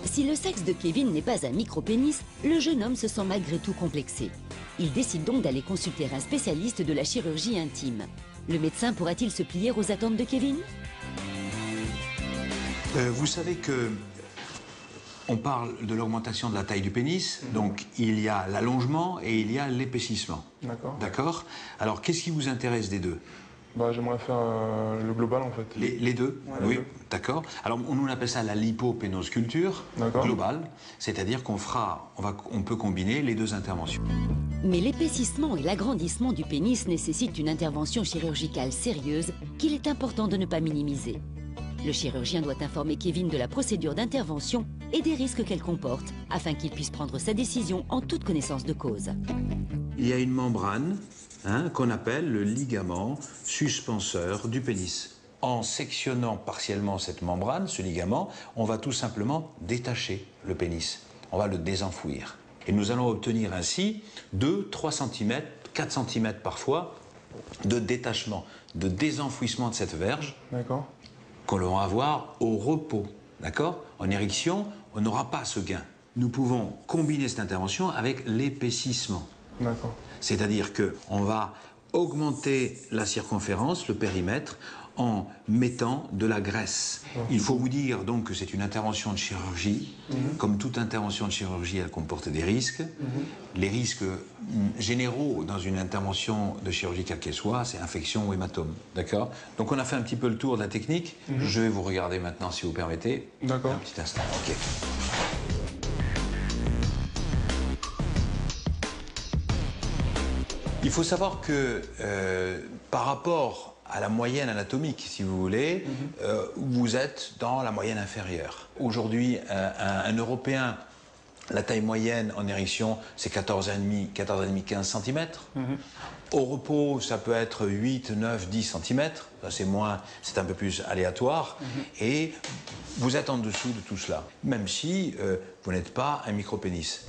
Si le sexe de Kevin n'est pas un micro-pénis, le jeune homme se sent malgré tout complexé. Il décide donc d'aller consulter un spécialiste de la chirurgie intime. Le médecin pourra-t-il se plier aux attentes de Kevin? Vous savez que on parle de l'augmentation de la taille du pénis, donc il y a l'allongement et il y a l'épaississement. D'accord. D'accord. Alors qu'est-ce qui vous intéresse des deux? Bah, j'aimerais faire le global en fait. Les deux? Ouais, oui, les deux. d'accord. Alors on appelle ça la lipopénosculpture globale, c'est-à-dire on peut combiner les deux interventions. Mais l'épaississement et l'agrandissement du pénis nécessitent une intervention chirurgicale sérieuse qu'il est important de ne pas minimiser. Le chirurgien doit informer Kevin de la procédure d'intervention et des risques qu'elle comporte afin qu'il puisse prendre sa décision en toute connaissance de cause. Il y a une membrane qu'on appelle le ligament suspenseur du pénis. En sectionnant partiellement cette membrane, ce ligament, on va tout simplement détacher le pénis. On va le désenfouir. Et nous allons obtenir ainsi 2, 3 cm, 4 cm parfois de détachement, de désenfouissement de cette verge. D'accord. Qu'on va avoir au repos, d'accord? En érection, on n'aura pas ce gain. Nous pouvons combiner cette intervention avec l'épaississement. D'accord. C'est-à-dire qu'on va augmenter la circonférence, le périmètre, en mettant de la graisse. Il faut vous dire donc que c'est une intervention de chirurgie. Comme toute intervention de chirurgie, elle comporte des risques. Les risques généraux dans une intervention de chirurgie quelle qu'elle soit, c'est infection ou hématome. D'accord? Donc on a fait un petit peu le tour de la technique. Je vais vous regarder maintenant si vous permettez. D'accord. Un petit instant. Ok. Il faut savoir que par rapport à la moyenne anatomique, si vous voulez, vous êtes dans la moyenne inférieure. Aujourd'hui, un Européen, la taille moyenne en érection, c'est 14,5, 15 cm. Au repos, ça peut être 8, 9, 10 cm. C'est un peu plus aléatoire. Et vous êtes en dessous de tout cela, même si vous n'êtes pas un micro-pénis.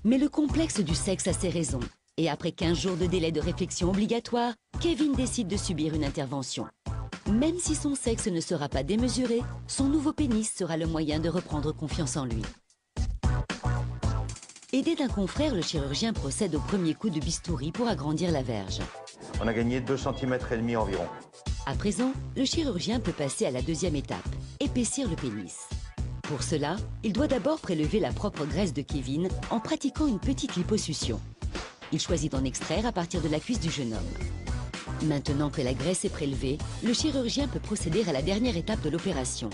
Mais le complexe du sexe a ses raisons. Et après 15 jours de délai de réflexion obligatoire, Kevin décide de subir une intervention. Même si son sexe ne sera pas démesuré, son nouveau pénis sera le moyen de reprendre confiance en lui. Aidé d'un confrère, le chirurgien procède au premier coup de bistouri pour agrandir la verge. On a gagné 2,5 cm environ. À présent, le chirurgien peut passer à la deuxième étape, épaissir le pénis. Pour cela, il doit d'abord prélever la propre graisse de Kevin en pratiquant une petite liposuction. Il choisit d'en extraire à partir de la cuisse du jeune homme. Maintenant que la graisse est prélevée, le chirurgien peut procéder à la dernière étape de l'opération.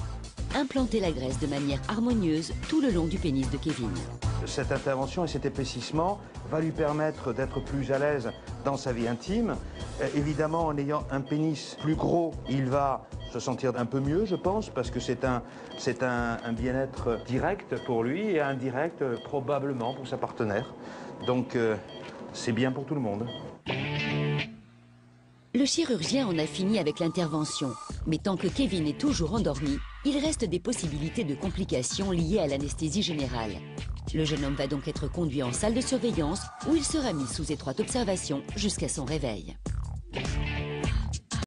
Implanter la graisse de manière harmonieuse tout le long du pénis de Kevin. Cette intervention et cet épaississement va lui permettre d'être plus à l'aise dans sa vie intime. Évidemment, en ayant un pénis plus gros, il va se sentir un peu mieux, je pense, parce que c'est un bien-être direct pour lui et indirect probablement pour sa partenaire. Donc, c'est bien pour tout le monde. Le chirurgien en a fini avec l'intervention, mais tant que Kevin est toujours endormi, il reste des possibilités de complications liées à l'anesthésie générale. Le jeune homme va donc être conduit en salle de surveillance où il sera mis sous étroite observation jusqu'à son réveil.